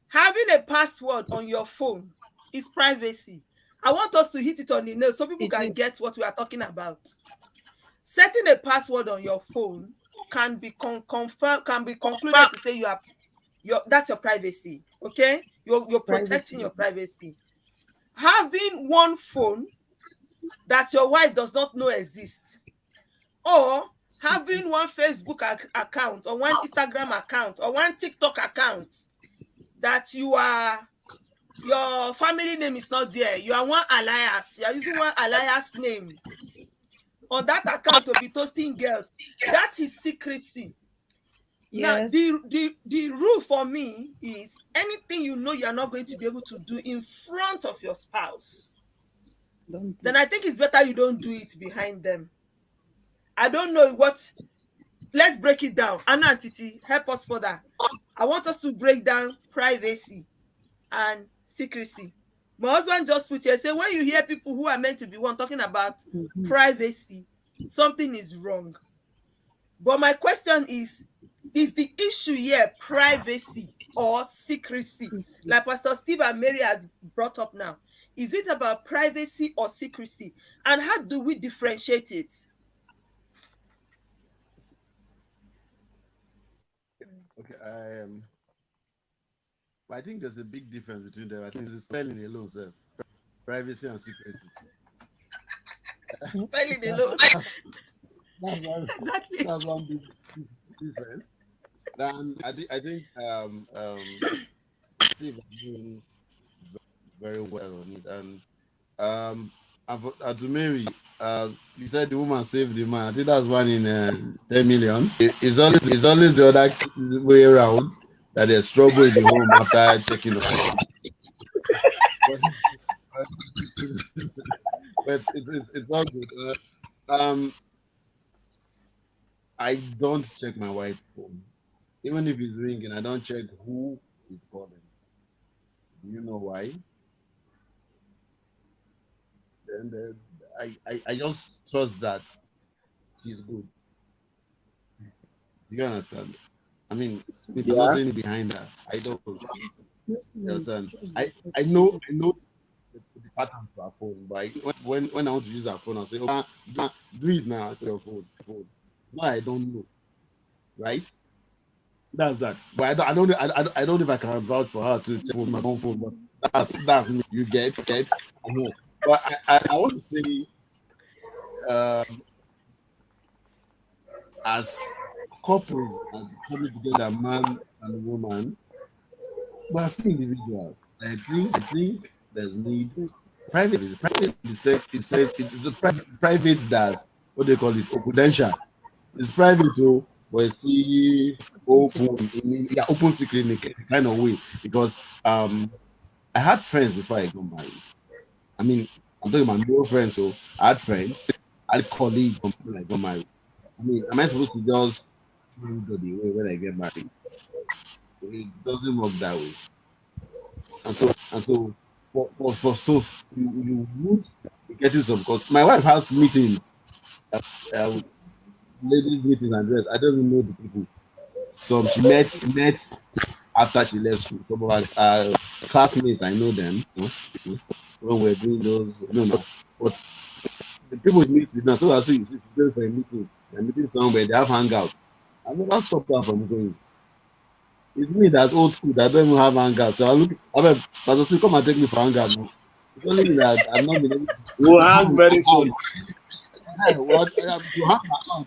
Having a password on your phone is privacy. I want us to hit it on the nail so people can get what we are talking about. Setting a password on your phone can be concluded to say that's your privacy. Okay, you're protecting your privacy. Having one phone that your wife does not know exists, or having one Facebook account or one Instagram account or one TikTok account that your family name is not there. You are one alias. You are using one alias name on that account to be toasting girls. That is secrecy. Yes. Now, the rule for me is anything you know you are not going to be able to do in front of your spouse, then I think it's better you don't do it behind them. I don't know what. Let's break it down. Anna and Titi, help us further. I want us to break down privacy and secrecy. My husband just put here, say, when you hear people who are meant to be one talking about privacy, something is wrong. But my question is the issue here privacy or secrecy? Like Pastor Steve and Mary has brought up now. Is it about privacy or secrecy? And how do we differentiate it? Okay, I think there's a big difference between them. I think it's the spelling alone, sir. Privacy and secrecy. Spelling alone. That's one big difference. Then I think Steve is doing very well on it. And to Mary, you said the woman saved the man. I think that's one in 10 million. It's always the other way around that there's trouble in the home after checking the phone. But it's not good. I don't check my wife's phone. Even if it's ringing, I don't check who is calling. Do you know why? And I just trust that she's good. Do you understand? I mean, if I'm not saying behind her, I don't. You understand? I know the patterns to her phone, but when I want to use her phone, I'll say, "Oh, do it now." I say, "Your phone." No, I don't know, right? That's that. But I don't know if I can vouch for her to check my own phone. But that's me. You get. I know. But I want to say, as couples and coming together, man and woman, but as individuals, I think there's need privacy. Privacy it's the private that's what they call it, confidential. It's private too, but it's still open open secret in a kind of way. Because I had friends before I got married. I mean, I'm talking about male friends, so I had friends, I had colleagues when I got married. I mean, am I supposed to just everybody when I get married. It doesn't work that way. And so for so you would be getting some, because my wife has meetings, uh, ladies meetings and dress. I don't even know the people. Some she met after she left school. Some of our classmates, I know them. You know, when we're doing those, I don't know. But the people we meet with now, so as you see, she's going for a meeting, they're meeting somewhere, they have hangout. I never stopped her from going. It's me that's old school that don't even have hangout. So I look, I mean, Pastor Sue, come and take me for hangout now. It's only me that I've not been able We'll to hang hang very out. soon. Yeah, what to hang out.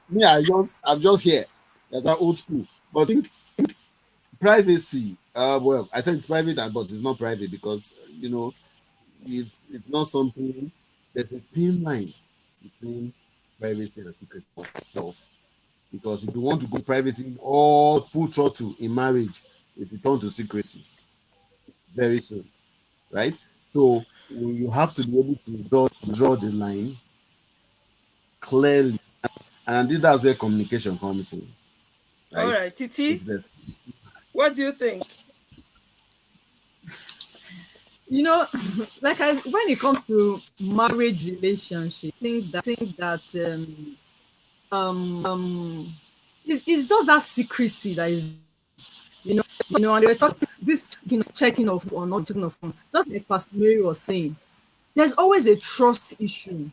Me, I'm just here. That's that old school. But I think privacy. Well, I said it's private, but it's not private because it's not something. There's a thin line between privacy and secrecy of love. Because if you want to go privacy all full throttle in marriage, it will turn to secrecy very soon, right? So you have to be able to draw the line clearly, and that's where communication comes in, All right? right, Titi, It's this. what do you think? You know, like when it comes to marriage relationship, think that it's just that secrecy that is and they were talking this checking of or not checking of phone. Just like Pastor Mary was saying, there's always a trust issue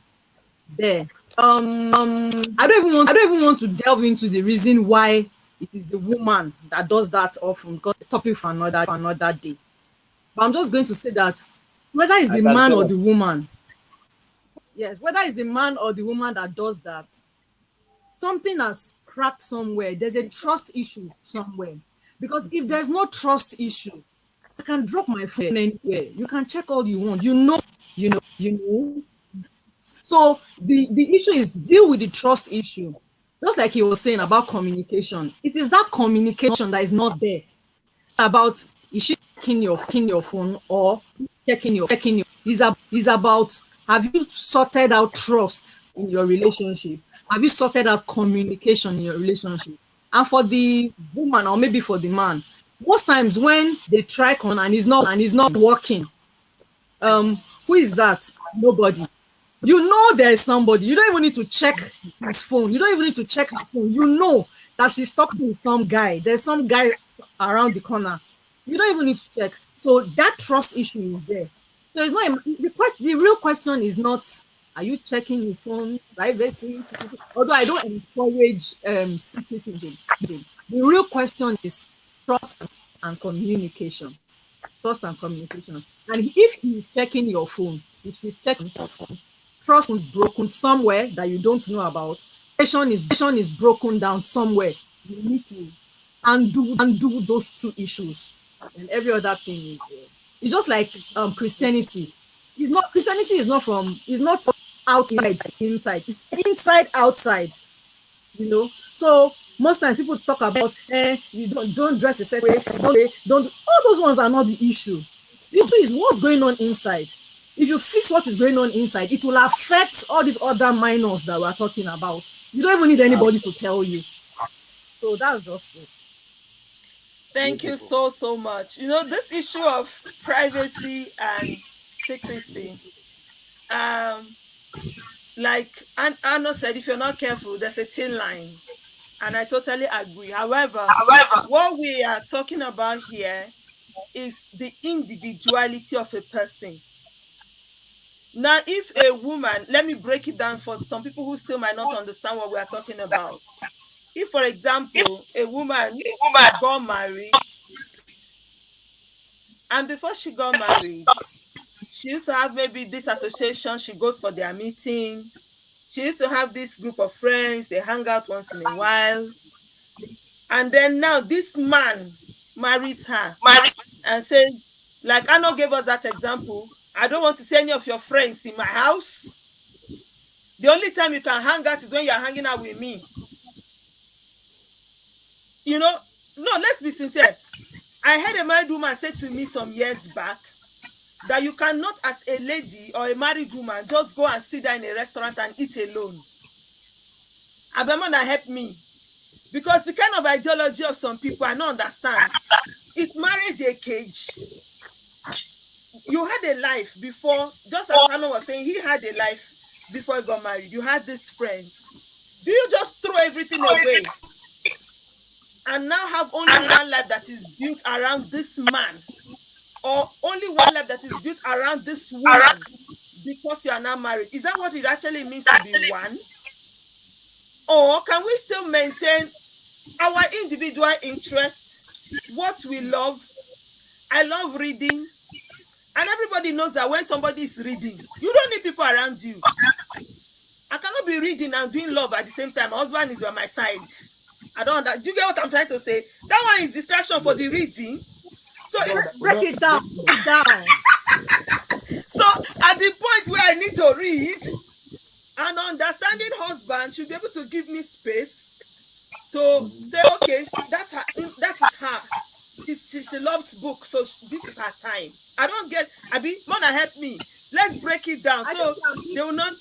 there. I don't even want to delve into the reason why it is the woman that does that often, because the topic for another day. But I'm just going to say that whether it's I the can man or tell. the woman, yes, whether it's the man or the woman that does that, something has cracked somewhere. There's a trust issue somewhere. Because if there's no trust issue, I can drop my phone anywhere. You can check all you want. You know. So the issue is deal with the trust issue. Just like he was saying about communication. It is that communication that is not there. About is she checking your phone or checking your is about have you sorted out trust in your relationship? Have you sorted out communication in your relationship? And for the woman or maybe for the man, most times when they try and it's not working, who is that? Nobody. You know there is somebody. You don't even need to check his phone. You don't even need to check her phone. You know that she's talking with some guy. There's some guy around the corner. You don't even need to check. So that trust issue is there. So it's not the question. The real question is not are you checking your phone, privacy, secrecy? Although I don't encourage secrecy. The real question is trust and communication. Trust and communication. And if he's checking your phone, if she's checking your phone, trust is broken somewhere that you don't know about. Communication is broken down somewhere. You need to undo those two issues, and every other thing is there. It's just like Christianity. Christianity is not outside inside. It's inside outside. You know. So most times people talk about you don't dress a certain way, don't all those ones are not the issue. The issue is what's going on inside. If you fix what is going on inside, it will affect all these other minors that we're talking about. You don't even need anybody to tell you. So that's just it. Thank you Beautiful. so, so much. This issue of privacy and secrecy, um, like Anna said, if you're not careful, there's a thin line. And I totally agree. However, what we are talking about here is the individuality of a person. Now, if a woman, let me break it down for some people who still might not understand what we are talking about. If, for example, a woman got married, and before she got married, she used to have maybe this association, she goes for their meeting. She used to have this group of friends, they hang out once in a while. And then now this man marries her and says, like Anna gave us that example, I don't want to see any of your friends in my house. The only time you can hang out is when you're hanging out with me. You know, no, let's be sincere. I heard a married woman say to me some years back that you cannot, as a lady or a married woman, just go and sit down in a restaurant and eat alone. Abemona help me. Because the kind of ideology of some people I don't understand. Is marriage a cage? You had a life before, just as Hannah was saying, he had a life before he got married. You had these friends. Do you just throw everything away and now have only one life that is built around this man, or only one life that is built around this woman because you are now married? Is that what it actually means to be one? Or can we still maintain our individual interests, what we love? I love reading, and everybody knows that when somebody is reading, you don't need people around you. I cannot be reading and doing love at the same time. My husband is by my side. I don't. Do you get what I'm trying to say? That one is distraction for the reading. So, Break it down. Break it down. so at the point where I need to read, an understanding husband should be able to give me space to say, okay, that's her, that is her. She loves books, so this is her time. I don't get. Abi, Mona, help me. Let's break it down. I So think they will not.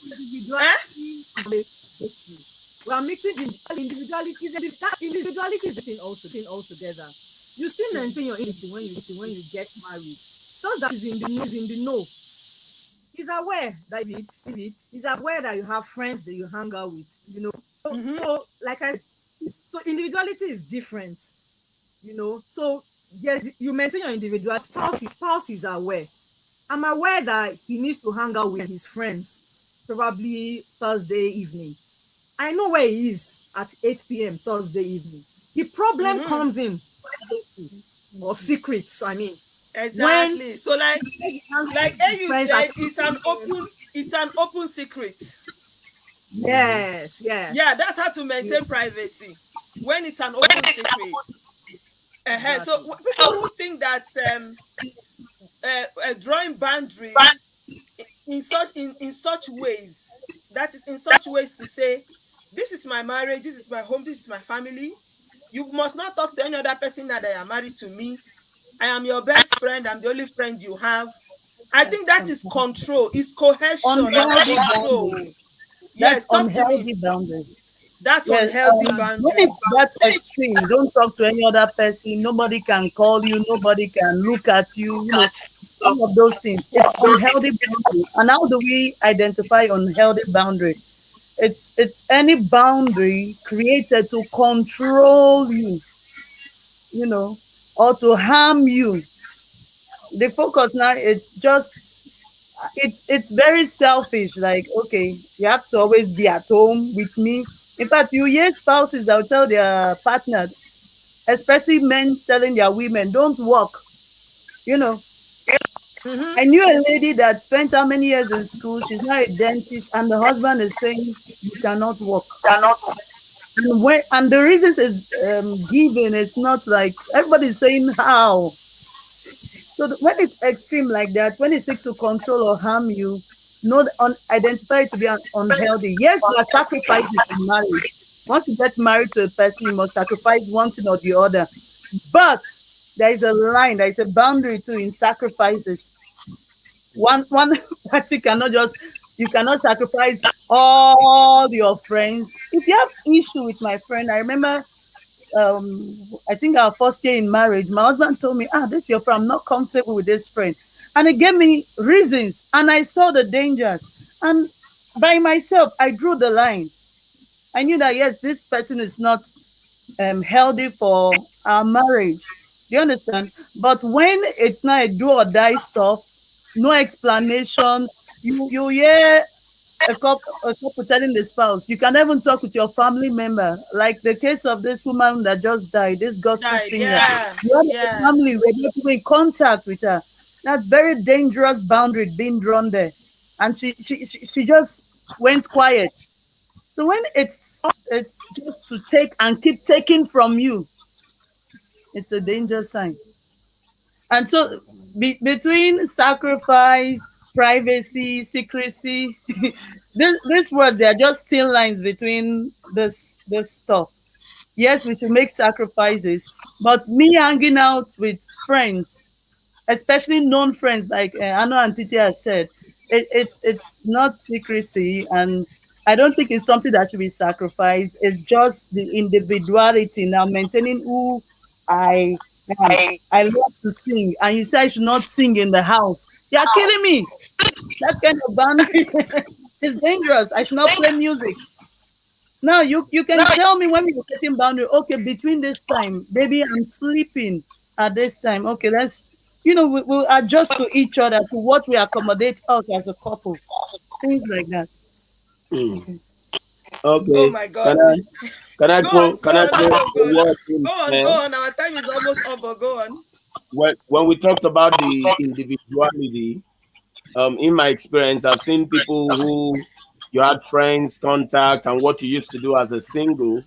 We are mixing individuality. That individuality is the thing altogether. You still maintain your individuality when you get married. Just that is in the know. He's aware that he's aware that you have friends that you hang out with. You know. So like I said, so individuality is different. You know. So yes, you maintain your individual. Spouse is aware. I'm aware that he needs to hang out with his friends, probably Thursday evening. I know where he is at 8 p.m. Thursday evening. The problem comes in privacy or secrets. I mean, Exactly. So like you friends said, at it's an open secret. yes. Yeah, that's how to maintain privacy when it's an open secret. So Exactly. people who think that drawing boundaries in such ways, that is in such ways to say, this is my marriage, this is my home, this is my family. You must not talk to any other person that I am married to me. I am your best friend. I'm the only friend you have. I think That's that is control, is cohesion and unhealthy boundary. control. That's Yes, talk to me. unhealthy boundary. That's Yes, unhealthy when boundary. it's that extreme, don't talk to any other person. Nobody can call you. Nobody can look at you. You know, some of those things. It's unhealthy boundary. And how do we identify unhealthy boundary? It's any boundary created to control you, you know, or to harm you. The focus now, it's very selfish. Like, okay, you have to always be at home with me. In fact, you hear spouses that will tell their partner, especially men telling their women, don't work. You know, Mm-hmm. I knew a lady that spent how many years in school. She's now a dentist, and the husband is saying you cannot work. And the reasons is given. It's not like everybody's saying how. So when it's extreme like that, when it seeks to control or harm you, not identify it to be unhealthy. Yes, there are sacrifices in marriage. Once you get married to a person, you must sacrifice one thing or the other. But there is a line, there is a boundary too in sacrifices. One party cannot just, you cannot sacrifice all your friends. If you have issue with my friend, I remember I think our first year in marriage, my husband told me, this your friend, I'm not comfortable with this friend. And he gave me reasons and I saw the dangers. And by myself, I drew the lines. I knew that yes, this person is not healthy for our marriage. Do you understand? But when it's not a do or die stuff, no explanation, you hear a couple telling the spouse, you can even talk with your family member, like the case of this woman that just died, this gospel Died. singer. Yeah. You have a Yeah. family, we're not even in contact with her. That's very dangerous boundary being drawn there. And she just went quiet. So when it's just to take and keep taking from you, it's a danger sign. And so between sacrifice, privacy, secrecy, these words, they are just thin lines between this stuff. Yes, we should make sacrifices, but me hanging out with friends, especially known friends, like Anno and Titi has said, it's not secrecy, and I don't think it's something that should be sacrificed. It's just the individuality now, maintaining who I am. I love to sing, and you say I should not sing in the house. You are killing me. That kind of boundary is dangerous. I should not play music. Now you can tell me when we're setting boundary. Okay, between this time, baby, I'm sleeping at this time. Okay, let's we'll adjust to each other to what we accommodate us as a couple. Things like that. Hmm. Oh Okay. my Can God. I can I Go throw on, go can I on, throw go a on, go on. word in? Go on, go on. Our time is almost over. Go on. When we talked about the individuality, in my experience, I've seen people who you had friends, contact, and what you used to do as a single,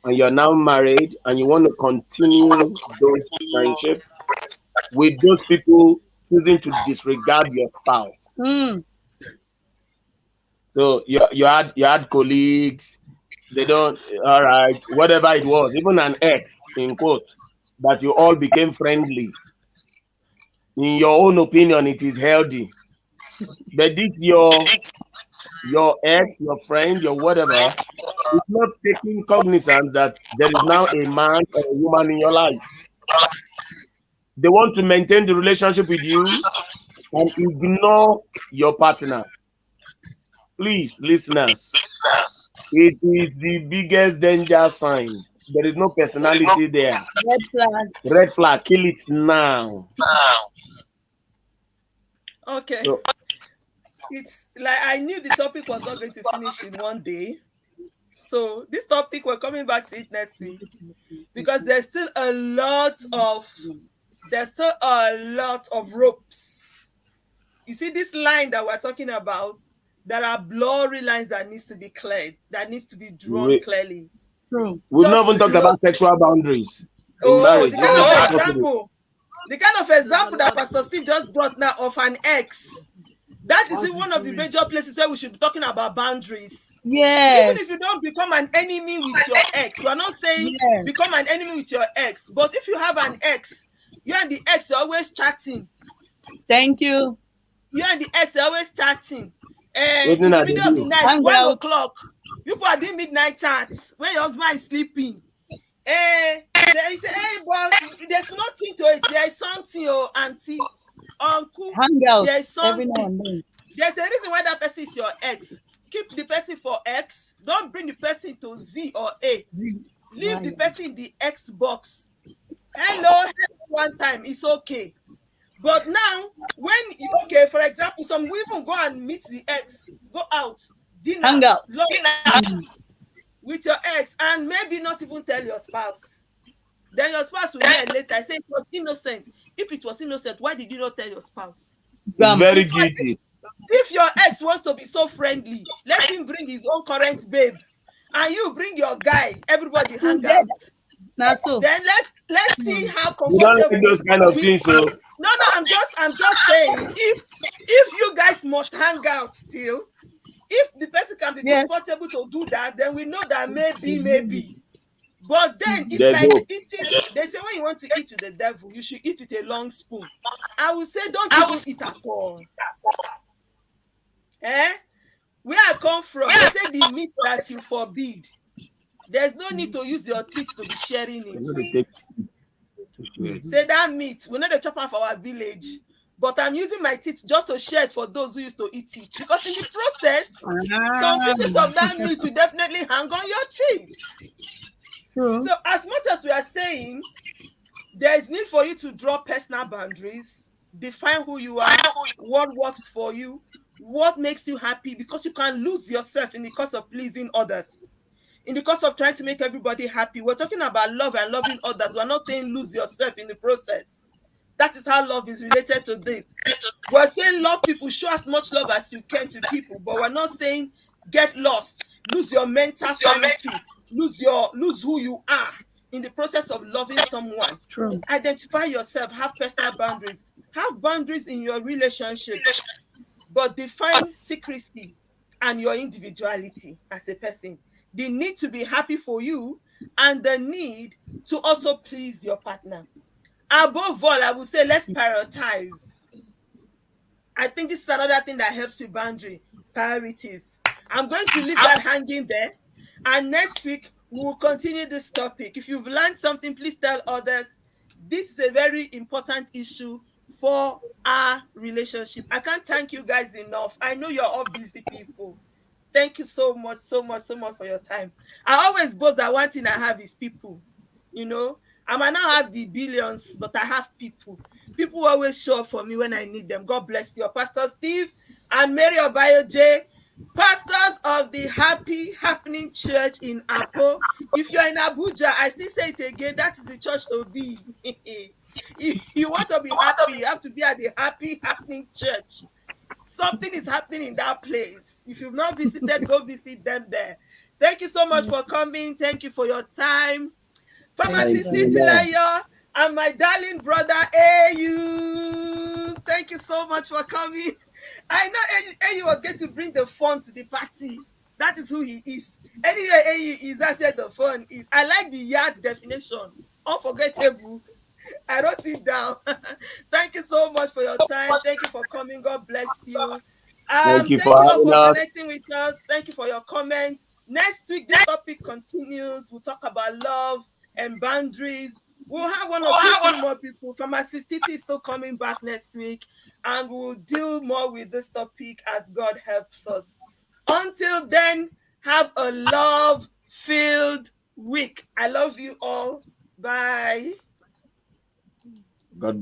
and you're now married, and you want to continue those friendship with those people choosing to disregard your spouse. Mm, So you had colleagues, they don't, all right, whatever it was, even an ex in quote, that you all became friendly. In your own opinion, it is healthy. But this your ex, your friend, your whatever, is not taking cognizance that there is now a man or a woman in your life. They want to maintain the relationship with you and ignore your partner. Please, listeners, it is the biggest danger sign. There is no personality there. red flag. Red flag, kill it now. Okay. So It's like I knew the topic was not going to finish in one day. So this topic, we're coming back to it next week because there's still a lot of ropes. You see this line that we're talking about, there are blurry lines that needs to be cleared, that needs to be drawn we, clearly. True. we've not Just even talked about sexual boundaries in oh, marriage. the What kind is of that possible? example, the kind of example that Pastor Steve just brought now of an ex. That is in one of the major places where we should be talking about boundaries. Even if you Yes. don't become an enemy with your ex, we are not saying Yes. become an enemy with your ex. But if you have an ex, you and the ex are always chatting. Thank you. You and the ex are always chatting. What In did the I middle of the do? night, Hang one out. o'clock, people are doing midnight chats when your husband is sleeping. They say, hey, boss, there's nothing to it. There is something, oh, auntie, uncle, there is Hangouts every now something. and then. There's a reason why that person is your ex. Keep the person for X. Don't bring the person to Z or A. Leave the Right. person in the X box. Hello, one time, it's okay. But now, okay, for example, some women go and meet the ex, go out, dinner, Hangout. lunch with your ex, and maybe not even tell your spouse. Then your spouse will hear later, say it was innocent. If it was innocent, why did you not tell your spouse? Bam. In Very fact, guilty. if your ex wants to be so friendly, let him bring his own current babe, and you bring your guy. Everybody hang Dead. out. Now so. Then let's see how We don't like comfortable those kind of we. things. So No, no, I'm just saying if you guys must hang out still, if the person can be Yes. comfortable to do that, then we know that maybe. But then it's there's like hope. eating. They say when you want to eat with the devil, you should eat with a long spoon. I would say don't even eat at all. Eh? Where I come from, they say the meat that you forbid. There's no need to use your teeth to be sharing I'm it. going to take Say that meat, we know the chop for our village, but I'm using my teeth just to share it for those who used to eat it. Because in the process, some pieces of that meat will definitely hang on your teeth. True. So as much as we are saying, there is need for you to draw personal boundaries, define who you are, what works for you, what makes you happy, because you can lose yourself in the course of pleasing others. In the course of trying to make everybody happy, we're talking about love and loving others. We're not saying lose yourself in the process. That is how love is related to this. We're saying love people, show as much love as you can to people, but we're not saying get lost, lose your mental sanity, lose who you are in the process of loving someone. True. Identify yourself, have personal boundaries, have boundaries in your relationships, but define secrecy and your individuality as a person. The need to be happy for you and the need to also please your partner. Above all, I would say let's prioritize. I think this is another thing that helps with boundary priorities. I'm going to leave that hanging there. And next week, we will continue this topic. If you've learned something, please tell others. This is a very important issue for our relationship. I can't thank you guys enough. I know you're all busy people. Thank you so much, so much, so much for your time. I always boast that one thing I have is people. You know, I might not have the billions, but I have people. People always show up for me when I need them. God bless you. Pastor Steve and Mary Obayo J, pastors of the Happy Happening Church in Apo. If you're in Abuja, I still say it again, that is the church to be. If you want to be happy, you have to be at the Happy Happening Church. Something is happening in that place. If you've not visited, go visit them there. Thank you so much for coming. Thank you for your time. Thank you Pharmacy Thank very you, City man. Layo and my darling brother AU. Thank you so much for coming. I know AU was going to bring the fun to the party. That is who he is. Anyway, AU is, that's where the fun is. I like the yard definition. Unforgettable. I wrote it down. Thank you so much for your time. Thank you for coming. God bless you. Thank you for Thank you all having for us. connecting with us. Thank you for your comments. Next week, this topic continues. We'll talk about love and boundaries. We'll have one or two, three more people. Pharmacist is still coming back next week, and we'll deal more with this topic as God helps us. Until then, have a love-filled week. I love you all. Bye. God